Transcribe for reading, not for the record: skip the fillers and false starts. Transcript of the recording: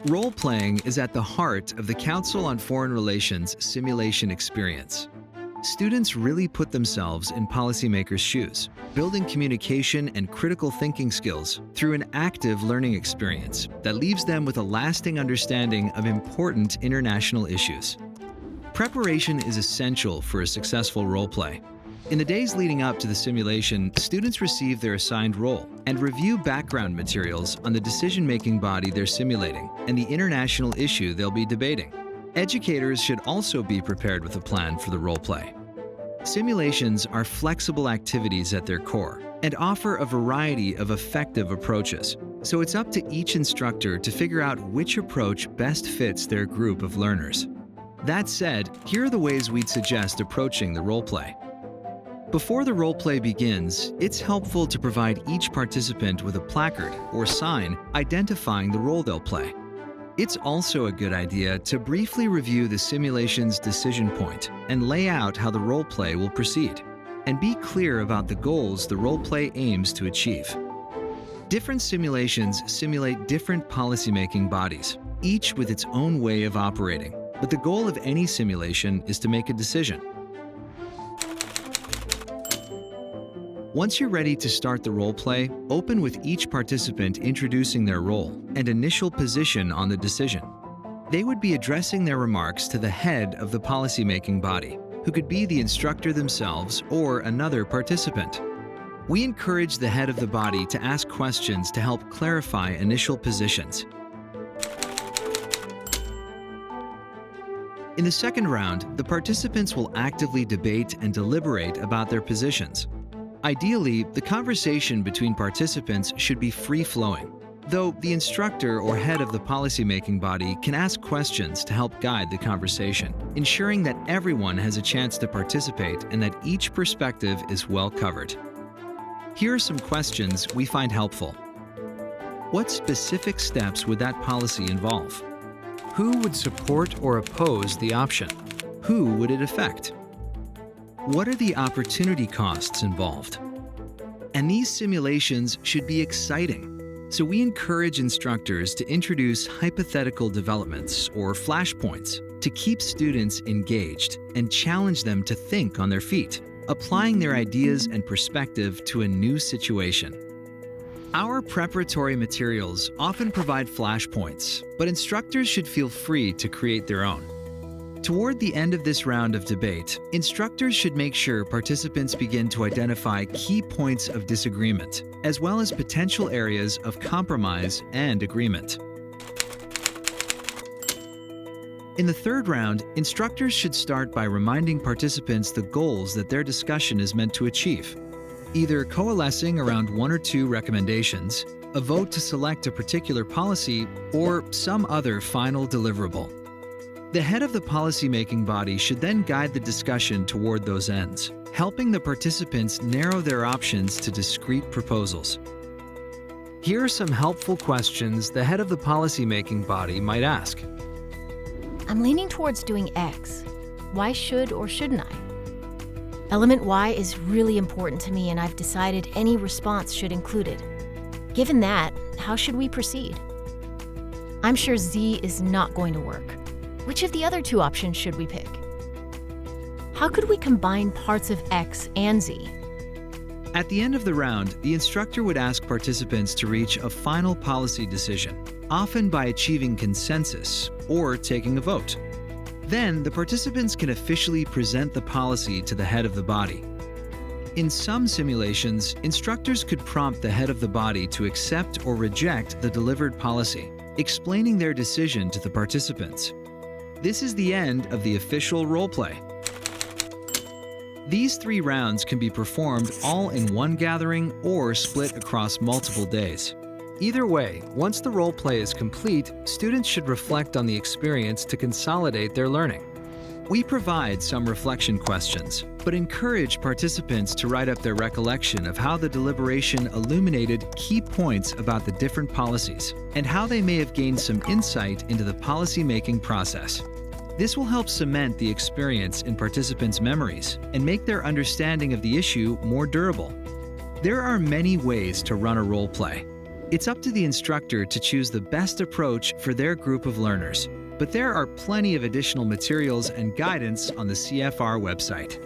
Role-playing is at the heart of the Council on Foreign Relations simulation experience. Students really put themselves in policymakers' shoes, building communication and critical thinking skills through an active learning experience that leaves them with a lasting understanding of important international issues. Preparation is essential for a successful role-play. In the days leading up to the simulation, students receive their assigned role and review background materials on the decision-making body they're simulating and the international issue they'll be debating. Educators should also be prepared with a plan for the role-play. Simulations are flexible activities at their core and offer a variety of effective approaches, so it's up to each instructor to figure out which approach best fits their group of learners. That said, here are the ways we'd suggest approaching the role-play. Before the role-play begins, it's helpful to provide each participant with a placard or sign identifying the role they'll play. It's also a good idea to briefly review the simulation's decision point and lay out how the role-play will proceed, and be clear about the goals the role-play aims to achieve. Different simulations simulate different policymaking bodies, each with its own way of operating, but the goal of any simulation is to make a decision. Once you're ready to start the role-play, open with each participant introducing their role and initial position on the decision. They would be addressing their remarks to the head of the policymaking body, who could be the instructor themselves or another participant. We encourage the head of the body to ask questions to help clarify initial positions. In the second round, the participants will actively debate and deliberate about their positions. Ideally, the conversation between participants should be free-flowing, though the instructor or head of the policymaking body can ask questions to help guide the conversation, ensuring that everyone has a chance to participate and that each perspective is well covered. Here are some questions we find helpful. What specific steps would that policy involve? Who would support or oppose the option? Who would it affect? What are the opportunity costs involved? And these simulations should be exciting, so we encourage instructors to introduce hypothetical developments or flashpoints to keep students engaged and challenge them to think on their feet, applying their ideas and perspective to a new situation. Our preparatory materials often provide flashpoints, but instructors should feel free to create their own. Toward the end of this round of debate, instructors should make sure participants begin to identify key points of disagreement, as well as potential areas of compromise and agreement. In the third round, instructors should start by reminding participants the goals that their discussion is meant to achieve, either coalescing around one or two recommendations, a vote to select a particular policy, or some other final deliverable. The head of the policymaking body should then guide the discussion toward those ends, helping the participants narrow their options to discrete proposals. Here are some helpful questions the head of the policymaking body might ask. I'm leaning towards doing X. Why should or shouldn't I? Element Y is really important to me, and I've decided any response should include it. Given that, how should we proceed? I'm sure Z is not going to work. Which of the other two options should we pick? How could we combine parts of X and Z? At the end of the round, the instructor would ask participants to reach a final policy decision, often by achieving consensus or taking a vote. Then, the participants can officially present the policy to the head of the body. In some simulations, instructors could prompt the head of the body to accept or reject the delivered policy, explaining their decision to the participants. This is the end of the official role-play. These 3 rounds can be performed all in one gathering or split across multiple days. Either way, once the role-play is complete, students should reflect on the experience to consolidate their learning. We provide some reflection questions, but encourage participants to write up their recollection of how the deliberation illuminated key points about the different policies and how they may have gained some insight into the policy-making process. This will help cement the experience in participants' memories and make their understanding of the issue more durable. There are many ways to run a role play. It's up to the instructor to choose the best approach for their group of learners. But there are plenty of additional materials and guidance on the CFR website.